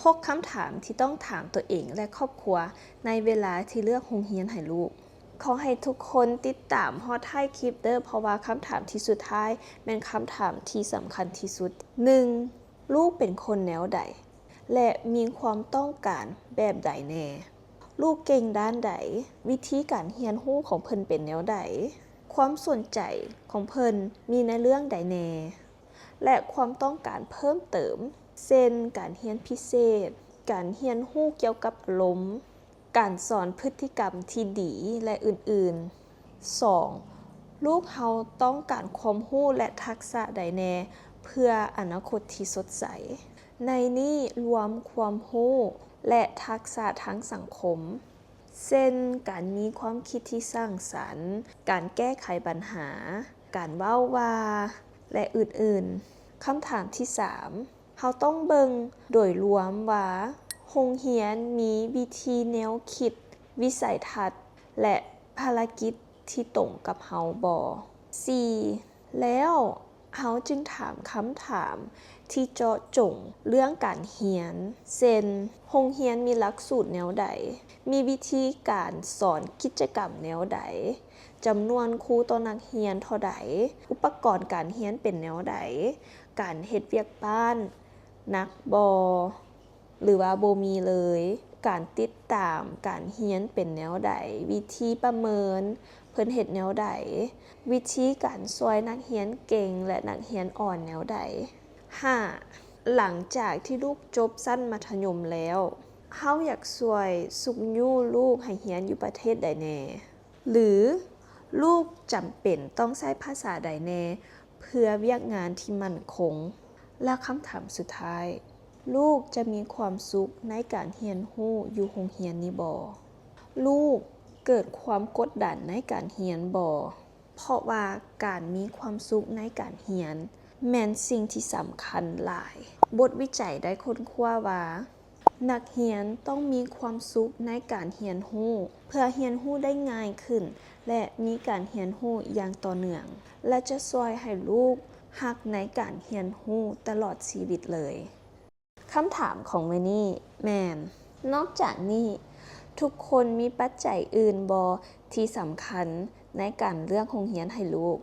6คำถามที่ต้องถามตัวเองและครอบครัวในเวลาที่เลือกโรงเรียนให้ลูกขอให้ทุกคนติดตามฮอดท้ายคลิปเด้อเพราะว่าคำถามที่สุดท้ายเป็นคำถามที่สำคัญที่สุด 1. ลูกเป็นคนแนวใดและมีความต้องการแบบใดแน่ลูกเก่งด้านใดวิธีการเรียนรู้ของเพิ่นเป็นแนวใดความสนใจของเพิ่นมีในเรื่องใดแน่และความต้องการเพิ่มเติมเช่นการเรียนพิเศษการเรียนรู้เกี่ยวกับอารมณ์การสอนพฤติกรรมที่ดีและอื่นๆ 2. ลูกเฮาต้องการความรู้และทักษะใดแน่เพื่ออนาคตที่สดใสในนี้รวมความรู้และทักษะทางสังคมเช่นการมีความคิดที่สร้างสรรค์การแก้ไขปัญหาการเว้าว่าและอื่นๆคำถามที่ 3. เราต้องเบิ่งโดยรวมว่าโรงเรียนมีวิธีแนวคิดวิสัยทัศน์และภารกิจที่ตรงกับเราบ่ 4. แล้วเราจึงถามคำถามที่เจาะจงเรื่องการเรียนเช่นโรงเรียนมีหลักสูตรแนวใดมีวิธีการสอนกิจกรรมแนวใดจำนวนครูต่อนักเรียนเท่าใดอุปกรณ์การเรียนเป็นแนวใดการเฮ็ดเวียกบ้านหนักบ่หรือว่าบ่มีเลยการติดตามการเรียนเป็นแนวใดวิธีประเมินเพิ่นเฮ็ดแนวใดวิธีการช่วยนักเรียนเก่งและนักเรียนอ่อนแนวใด 5. หลังจากที่ลูกจบชั้นมัธยมแล้วเฮาอยากช่วยสุกยู่ลูกให้เรียนอยู่ประเทศใดแน่หรือลูกจำเป็นต้องใช้ภาษาใดแน่เพื่อเวียกงานที่มั่นคงและคำถามสุดท้ายลูกจะมีความสุขในการเรียนรู้อยู่โรงเรียนนี้บ่ลูกเกิดความกดดันในการเรียนบ่เพราะว่าการมีความสุขในการเรียนแม่นสิ่งที่สำคัญหลายบทวิจัยได้ค้นคว้าว่านักเรียนต้องมีความสุขในการเรียนรู้เพื่อเรียนรู้ได้ง่ายขึ้นและมีการเรียนรู้อย่างต่อเนื่องและจะช่วยให้ลูกรักในการเรียนรู้ตลอดชีวิตเลยคำถามของมื้อนี้แม่นนอกจากนี้ทุกคนมีปัจจัยอื่นบ่ที่สำคัญในการเลือกโรงเรียนให้ลูก